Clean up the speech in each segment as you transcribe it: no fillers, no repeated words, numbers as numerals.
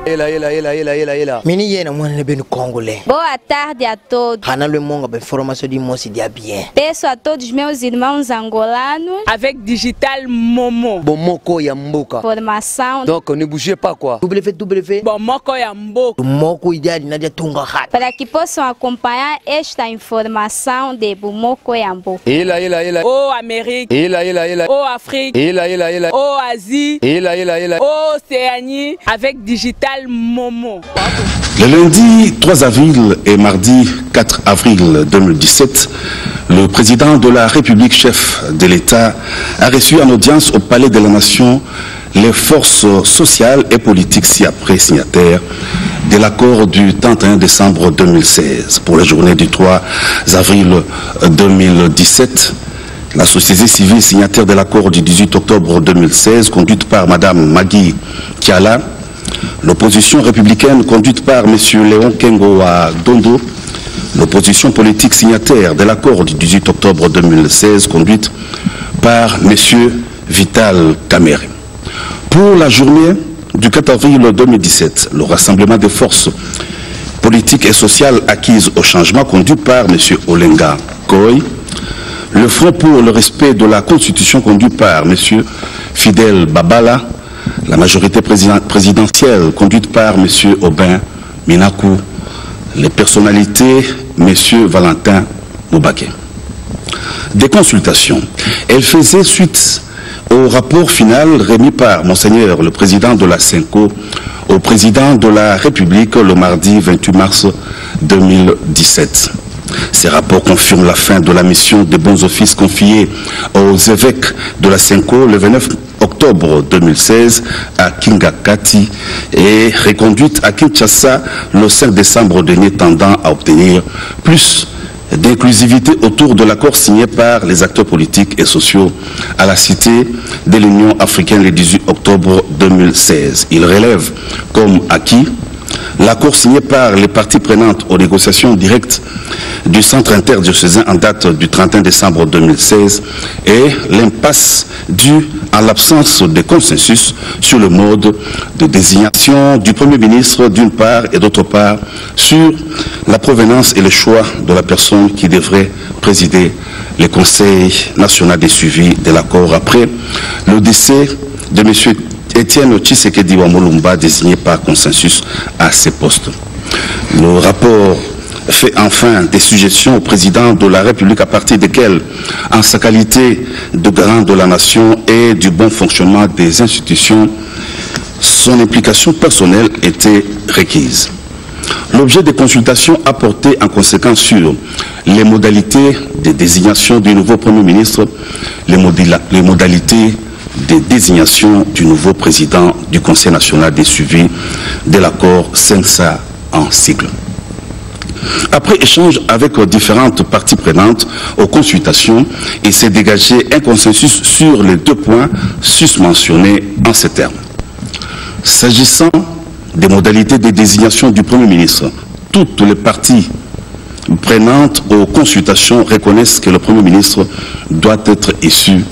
Ela. Menina, mano, bem no Congolês. Boa tarde a todos. Hanalo monga bem formação de moço dia bien. Peço a todos meus irmãos angolanos. Avec Digital Momo. Bomoko ya mboka. Formação. Donc ne bougez pas quoi. www. Bomoko ya mboka. Moko ideal nadia tunga hat. Para que possam acompanhar esta informação de Bomoko ya mboka. Ela. Oh Amérique. Ela. Oh Afrique. Ela. Oh Asie. Ela. Oh Océanie. Avec Digital Momo. Le lundi 3 avril et mardi 4 avril 2017, le président de la République, chef de l'État, a reçu en audience au Palais de la Nation les forces sociales et politiques ci-après signataires de l'accord du 31 décembre 2016. Pour la journée du 3 avril 2017, la société civile signataire de l'accord du 18 octobre 2016, conduite par Mme Magui Kiala, l'opposition républicaine conduite par M. Léon Kengo à Dondo, l'opposition politique signataire de l'accord du 18 octobre 2016 conduite par M. Vital Kamerhe. Pour la journée du 4 avril 2017, le rassemblement des forces politiques et sociales acquises au changement conduit par M. Olenga Koy, le Front pour le respect de la Constitution conduit par M. Fidel Babala, la majorité présidentielle conduite par M. Aubin Minakou, les personnalités M. Valentin Moubake. Des consultations. Elles faisaient suite au rapport final remis par Monseigneur le président de la CENCO au président de la République le mardi 28 mars 2017. Ces rapports confirment la fin de la mission des bons offices confiée aux évêques de la CENCO le 29 octobre 2016 à Kingakati et reconduite à Kinshasa le 5 décembre dernier, tendant à obtenir plus d'inclusivité autour de l'accord signé par les acteurs politiques et sociaux à la Cité de l'Union africaine le 18 octobre 2016. Il relève comme acquis l'accord signé par les parties prenantes aux négociations directes du centre interdiocésain en date du 31 décembre 2016 et l'impasse due à l'absence de consensus sur le mode de désignation du Premier ministre d'une part et d'autre part sur la provenance et le choix de la personne qui devrait présider le Conseil national de suivi de l'accord après le décès de M. Étienne Tshisekedi Wamolumba, désigné par consensus à ces postes. Le rapport fait enfin des suggestions au président de la République à partir desquelles, en sa qualité de garant de la nation et du bon fonctionnement des institutions, son implication personnelle était requise. L'objet des consultations a porté en conséquence sur les modalités de désignation du nouveau Premier ministre, les modalités de désignation du nouveau président du Conseil national des suivis de l'accord CENSA en sigle. Après échange avec différentes parties prenantes aux consultations, il s'est dégagé un consensus sur les deux points susmentionnés en ces termes. S'agissant des modalités de désignation du Premier ministre, toutes les parties prenantes aux consultations reconnaissent que le Premier ministre doit être issu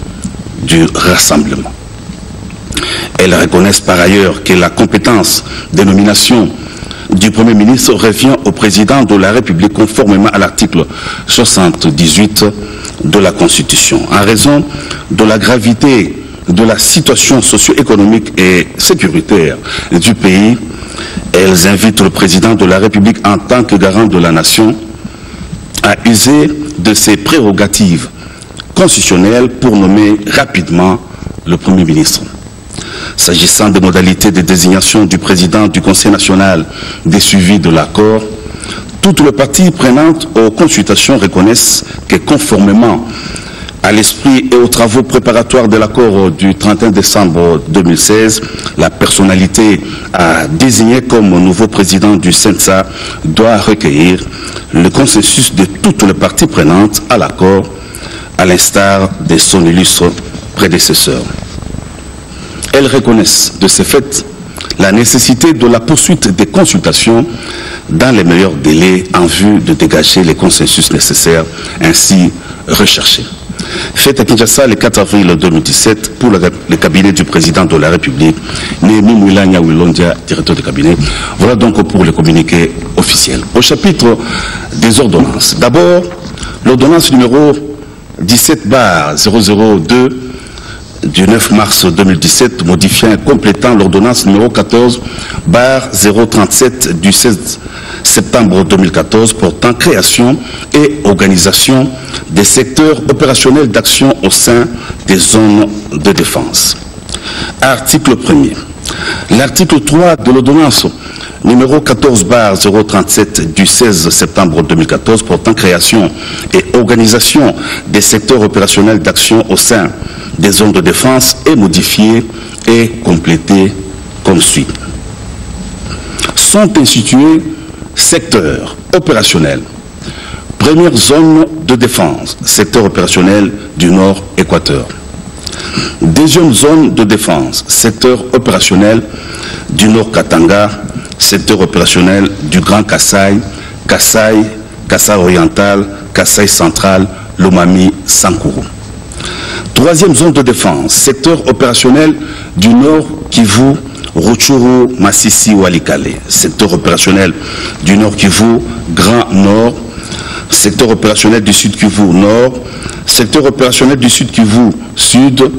du rassemblement. Elles reconnaissent par ailleurs que la compétence de nomination du Premier ministre revient au président de la République conformément à l'article 78 de la Constitution. En raison de la gravité de la situation socio-économique et sécuritaire du pays, elles invitent le président de la République en tant que garant de la nation à user de ses prérogatives constitutionnelles pour nommer rapidement le Premier ministre. S'agissant des modalités de désignation du président du Conseil national des suivis de l'accord, toutes les parties prenantes aux consultations reconnaissent que conformément à l'esprit et aux travaux préparatoires de l'accord du 31 décembre 2016, la personnalité à désigner comme nouveau président du CENSA doit recueillir le consensus de toutes les parties prenantes à l'accord, à l'instar de son illustre prédécesseur. Elles reconnaissent de ce fait la nécessité de la poursuite des consultations dans les meilleurs délais en vue de dégager les consensus nécessaires ainsi recherchés. faite à Kinshasa le 4 avril 2017 pour le cabinet du président de la République, Némi Mouilanya Wilondia, directeur de cabinet. Voilà donc pour le communiqué officiel. Au chapitre des ordonnances, d'abord, l'ordonnance numéro 17/002 du 9 mars 2017 modifiant et complétant l'ordonnance numéro 14/037 du 16 septembre 2014 portant création et organisation des secteurs opérationnels d'action au sein des zones de défense. Article 1er. L'article 3 de l'ordonnance numéro 14/037 du 16 septembre 2014 portant création et organisation des secteurs opérationnels d'action au sein des zones de défense est modifié et complété comme suit. Sont institués secteurs opérationnels. Première zone de défense, secteur opérationnel du Nord Équateur. Deuxième zone de défense, secteur opérationnel du Nord Katanga, secteur opérationnel du Grand Kasaï, Kasaï oriental, Kasaï central, Lomami, Sankuru. Troisième zone de défense, secteur opérationnel du Nord Kivu, Rutshuru, Masisi, Walikale. Secteur opérationnel du Nord Kivu, Grand Nord. Secteur opérationnel du Sud Kivu, Nord. Secteur opérationnel du Sud Kivu, Sud.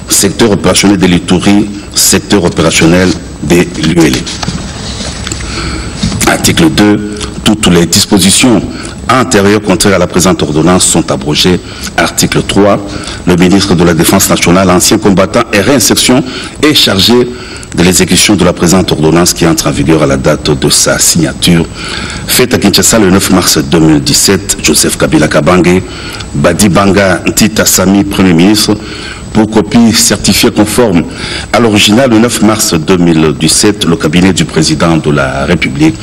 Secteur opérationnel de l'Ituri. Secteur opérationnel de l'UL. Article 2. Toutes les dispositions antérieures contraires à la présente ordonnance sont abrogées. Article 3. Le ministre de la Défense nationale, ancien combattant et réinsertion, est chargé de l'exécution de la présente ordonnance qui entre en vigueur à la date de sa signature. Faite à Kinshasa le 9 mars 2017, Joseph Kabila Kabange, Badi Banga Ntita Sami, Premier ministre, pour copie certifiée conforme à l'original le 9 mars 2017, le cabinet du président de la République,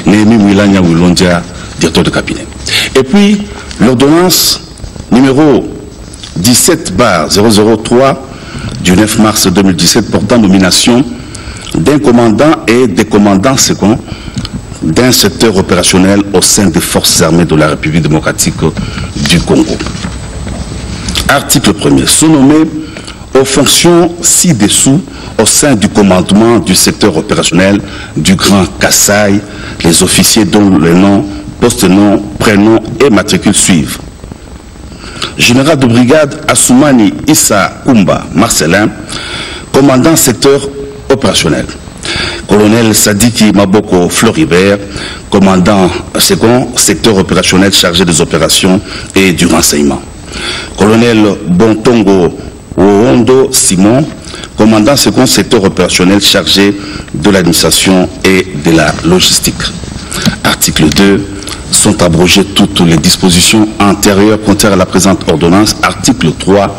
Némi Mouilanya Wilondia, directeur de cabinet. Et puis, l'ordonnance numéro 17/003 du 9 mars 2017 portant nomination d'un commandant et des commandants seconds d'un secteur opérationnel au sein des forces armées de la République démocratique du Congo. Article 1er. Sont nommés aux fonctions ci-dessous au sein du commandement du secteur opérationnel du Grand Kasaï les officiers dont les noms, poste-nom, prénom et matricule suivent. Général de brigade Assoumani Issa Kumba Marcelin, commandant secteur opérationnel. Colonel Sadiki Maboko Floribert, commandant second secteur opérationnel chargé des opérations et du renseignement. Colonel Bontongo Oondo Simon, commandant second secteur opérationnel chargé de l'administration et de la logistique. Article 2. Sont abrogées toutes les dispositions antérieures contraires à la présente ordonnance. Article 3.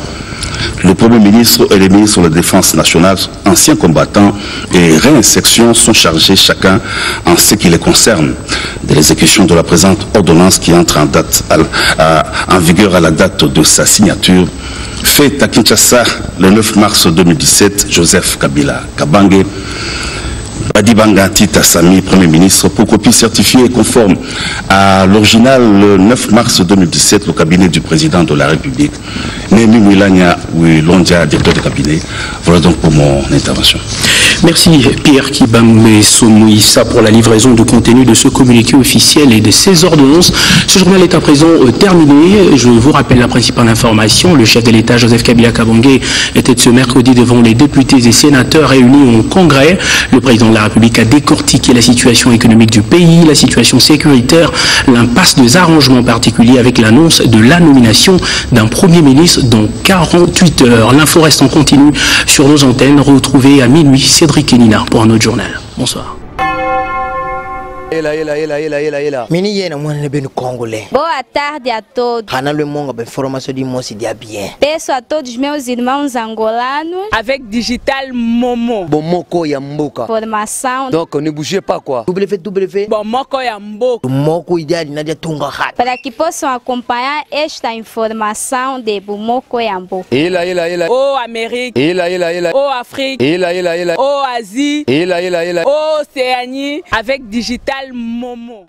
Le Premier ministre et les ministres de la Défense nationale, anciens combattants et réinsertion sont chargés chacun en ce qui les concerne de l'exécution de la présente ordonnance qui entre en vigueur à la date de sa signature. Fait à Kinshasa le 9 mars 2017, Joseph Kabila Kabange, Badi Banga Ntita Sami, Premier ministre, pour copie certifiée et conforme à l'original le 9 mars 2017, le cabinet du président de la République, Némi Mouilanya Wilondia, directeur de cabinet. Voilà donc pour mon intervention. Merci Pierre Kibambe Somoïssa pour la livraison de contenu de ce communiqué officiel et de ces ordonnances. Ce journal est à présent terminé. Je vous rappelle la principale information. Le chef de l'État, Joseph Kabila Kabange, était ce mercredi devant les députés et sénateurs réunis au Congrès. Le président de la République a décortiqué la situation économique du pays, la situation sécuritaire, l'impasse des arrangements particuliers avec l'annonce de la nomination d'un Premier ministre dans 48 heures. L'info reste en continu sur nos antennes. Retrouvez à minuit Cédric Kenina pour un autre journal. Bonsoir. Mini yena mwana benu congolais. Boa tarde a todos. Hana le monga ben formation di mosi dia bien. Peço a todos meus irmãos angolanos Avec Digital Momo. Bomoko ya mboka. formação Donc ne bougez pas quoi. www. Bomoko ya Mbo. Moko ideal nadia tunga hat. para que possam acompanhar esta informação de Bumoko Yambo. Ô Amérique. Ô Afrique. Ô Asie. Ô Océanie. Avec Digital Momo.